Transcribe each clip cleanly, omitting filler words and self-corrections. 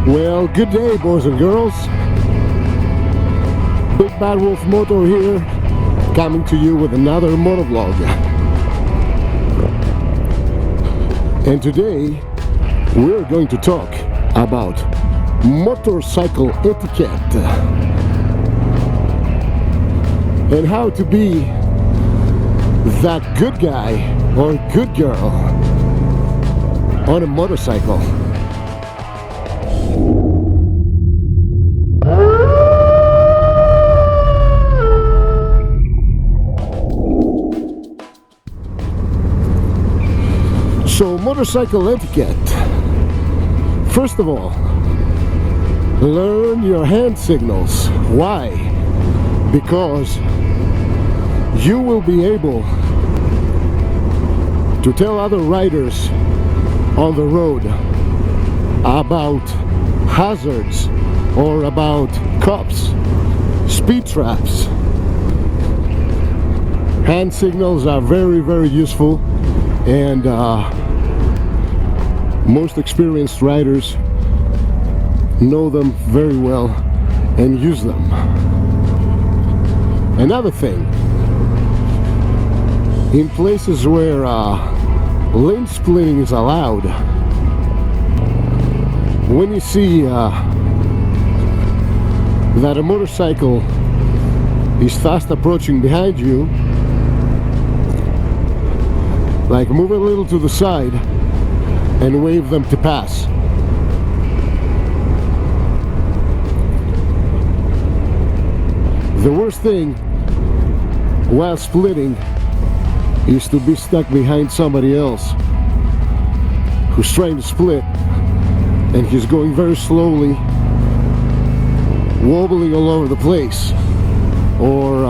Well, good day, boys and girls. BigBadWolfMoto here, coming to you with another motovlog. And today we're going to talk about motorcycle etiquette and how to be that good guy or good girl on a motorcycle. So, motorcycle etiquette. First of all, learn your hand signals. Why? Because you will be able to tell other riders on the road about hazards or about cops, speed traps. Hand signals are very, very useful, and most experienced riders know them very well and use them. Another thing, in places where lane splitting is allowed, when you see that a motorcycle is fast approaching behind you, like, move a little to the side and wave them to pass. The worst thing while splitting is to be stuck behind somebody else who's trying to split and he's going very slowly, wobbling all over the place, or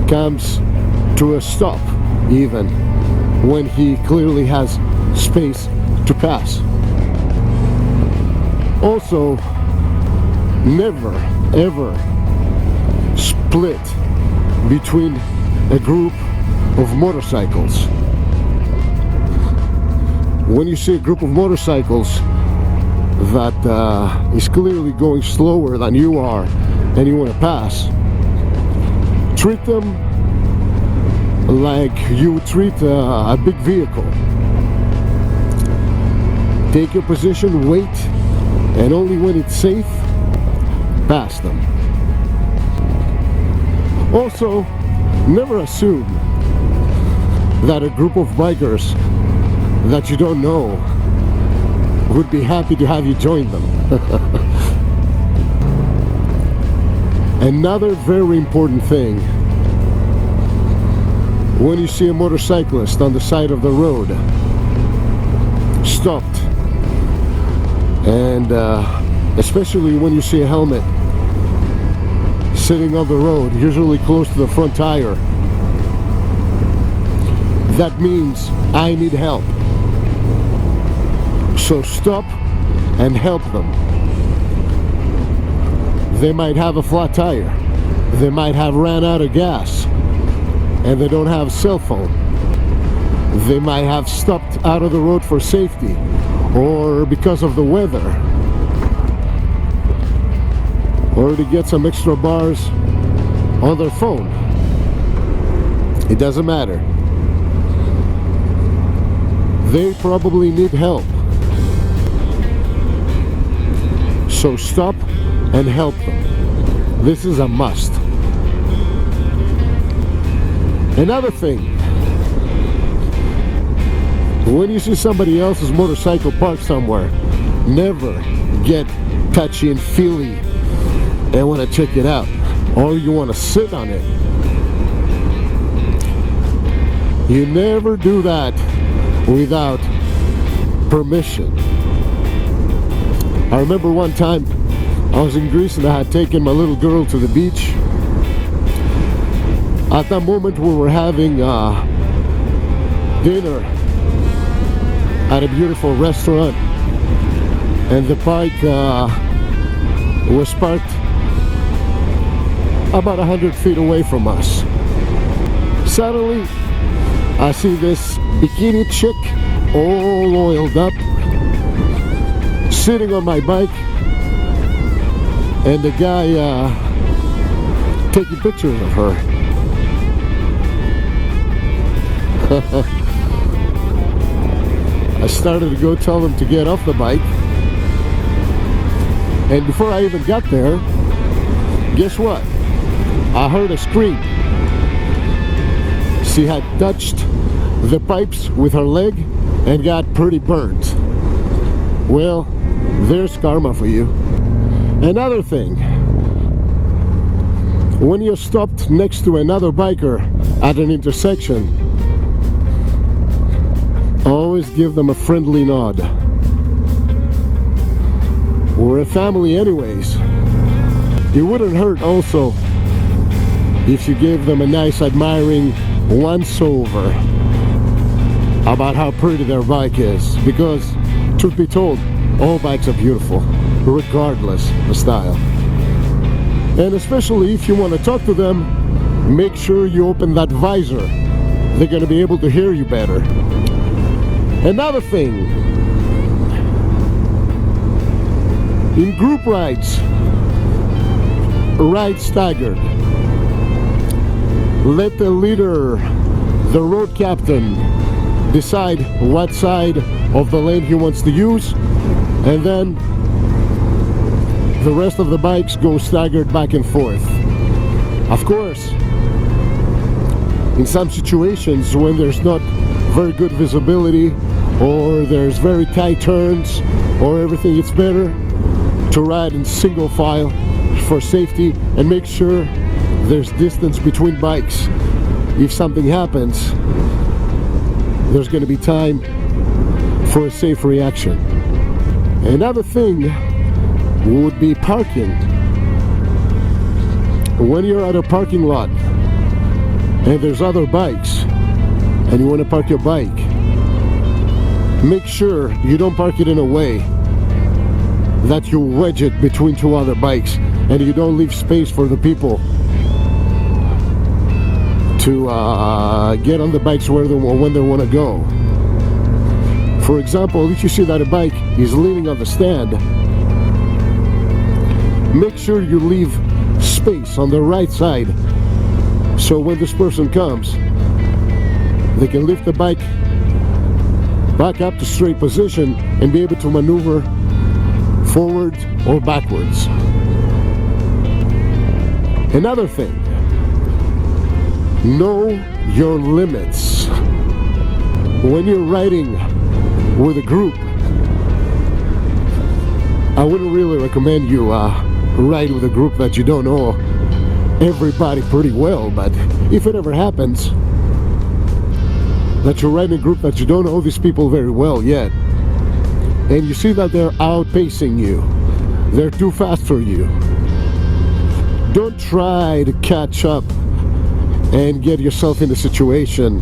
comes to a stop even when he clearly has space to pass. Also, never ever split between a group of motorcycles. When you see a group of motorcycles that is clearly going slower than you are and you want to pass, treat them like you would treat a big vehicle. Take your position, wait, and only when it's safe, pass them. Also, never assume that a group of bikers that you don't know would be happy to have you join them. Another very important thing, when you see a motorcyclist on the side of the road, stopped, and especially when you see a helmet sitting on the road, usually close to the front tire, that means I need help. So stop and help them. They might have a flat tire, they might have ran out of gas, and they don't have a cell phone. They might have stopped out of the road for safety or because of the weather, or to get some extra bars on their phone. It doesn't matter. They probably need help. So stop and help them. This is a must. Another thing, when you see somebody else's motorcycle parked somewhere, never get touchy and feely and want to check it out, or you want to sit on it. You never do that without permission. I remember one time I was in Greece and I had taken my little girl to the beach. At that moment we were having dinner at a beautiful restaurant, and the bike was parked about 100 feet away from us. Suddenly I see this bikini chick all oiled up, sitting on my bike, and the guy taking pictures of her. I started to go tell them to get off the bike, and before I even got there, guess what? I heard a scream. She had touched the pipes with her leg and got pretty burnt. Well, there's karma for you. Another thing, when you're stopped next to another biker at an intersection, always give them a friendly nod. We're a family anyways. It wouldn't hurt also if you gave them a nice admiring once over about how pretty their bike is, because truth be told, all bikes are beautiful regardless of style. And especially if you want to talk to them, make sure you open that visor. They're going to be able to hear you better. Another thing, in group rides, ride staggered. Let the leader, the road captain, decide what side of the lane he wants to use, and then the rest of the bikes go staggered back and forth. Of course, in some situations when there's not very good visibility, or there's very tight turns, or everything, it's better to ride in single file for safety and make sure there's distance between bikes. If something happens, there's going to be time for a safe reaction. Another thing would be parking. When you're at a parking lot and there's other bikes and you want to park your bike, make sure you don't park it in a way that you wedge it between two other bikes and you don't leave space for the people to get on the bikes when they want to go. For example, if you see that a bike is leaning on the stand, make sure you leave space on the right side so when this person comes, they can lift the bike back up to straight position and be able to maneuver forward or backwards. Another thing, know your limits. When you're riding with a group, I wouldn't really recommend you ride with a group that you don't know everybody pretty well, but if it ever happens that you're riding a group that you don't know these people very well yet, and you see that they're outpacing you, they're too fast for you, don't try to catch up and get yourself in a situation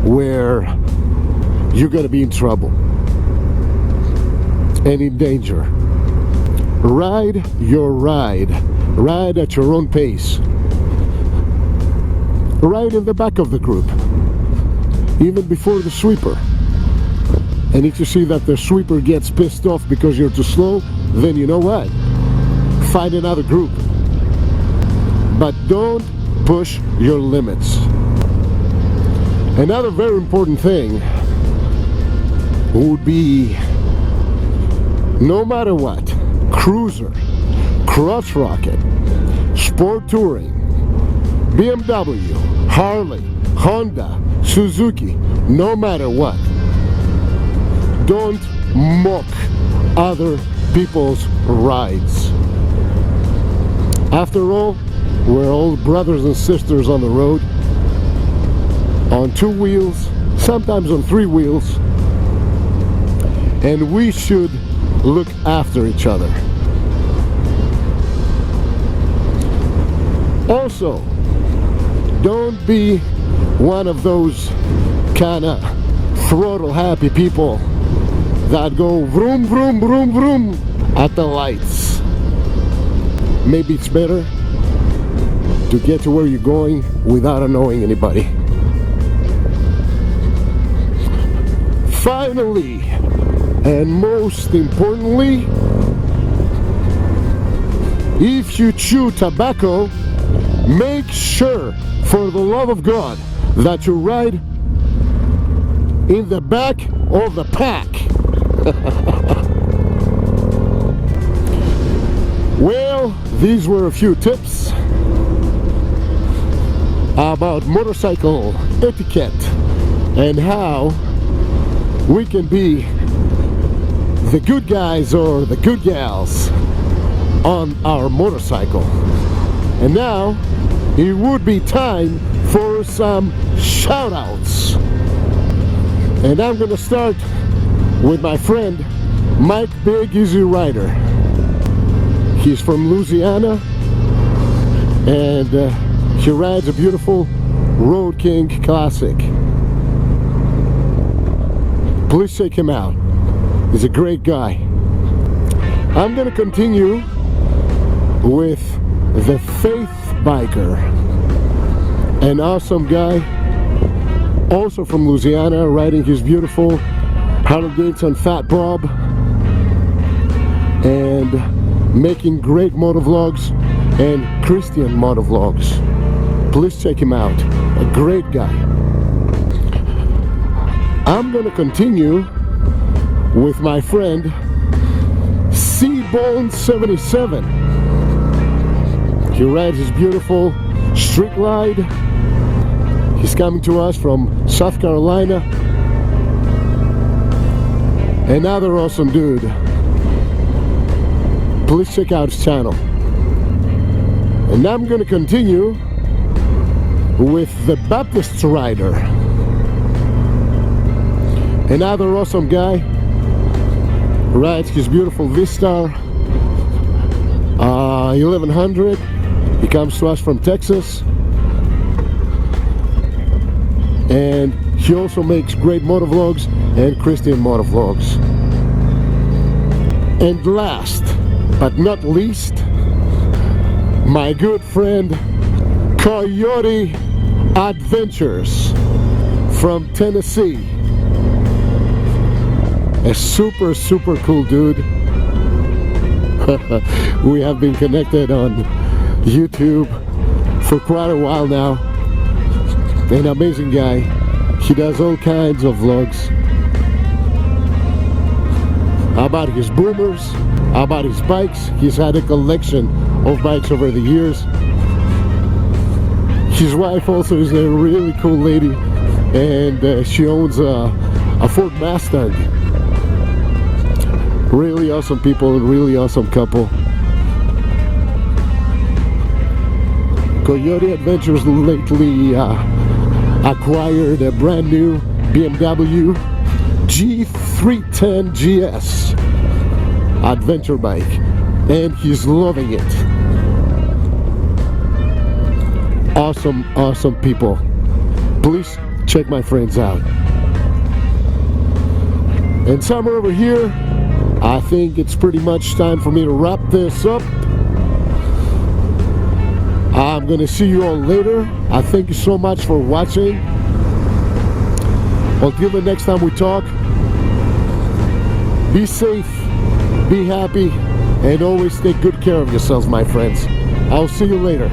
where you're going to be in trouble and in danger. Ride your ride. Ride at your own pace. Ride in the back of the group, even before the sweeper. And if you see that the sweeper gets pissed off because you're too slow, then you know what? Find another group. But don't push your limits. Another very important thing would be, no matter what, cruiser, cross rocket, sport touring, BMW, Harley, Honda, Suzuki, no matter what, don't mock other people's rides. After all, we're all brothers and sisters on the road, on two wheels, sometimes on three wheels, and we should look after each other. Also, don't be one of those kind of throttle happy people that go vroom vroom vroom vroom at the lights. Maybe it's better to get to where you're going without annoying anybody. Finally, And most importantly, if you chew tobacco, make sure, for the love of God, that you ride in the back of the pack. Well, these were a few tips about motorcycle etiquette and how we can be the good guys or the good gals on our motorcycle. And now it would be time for some shout outs. And I'm gonna start with my friend Mike BigEasyRider. He's from Louisiana, and he rides a beautiful Road King Classic. Please check him out. He's a great guy. I'm gonna continue with the Faith Biker, an awesome guy, also from Louisiana, riding his beautiful Harley Davidson Fat Bob and making great motovlogs and Christian motovlogs. Please check him out. A great guy. I'm gonna continue with my friend C-Bone77. He rides his beautiful Street Glide. He's coming to us from South Carolina. Another awesome dude. Please check out his channel. And I'm going to continue with the Baptist Rider. Another awesome guy. Rides his beautiful V-Star 1100. He comes to us from Texas. And he also makes great motovlogs and Christian motovlogs. And last but not least, my good friend Coyote Adventures from Tennessee. A super cool dude. We have been connected on YouTube for quite a while now. An amazing guy. He does all kinds of vlogs about his boomers, about his bikes. He's had a collection of bikes over the years. His wife also is a really cool lady, and she owns a Ford Mustang. Really awesome people, really awesome couple. Coyote Adventures lately acquired a brand new BMW G310 GS adventure bike, and he's loving it. Awesome people. Please check my friends out. And somewhere over here, I think it's pretty much time for me to wrap this up. I'm gonna see you all later. I thank you so much for watching. Until the next time we talk, be safe, be happy, and always take good care of yourselves, my friends. I'll see you later.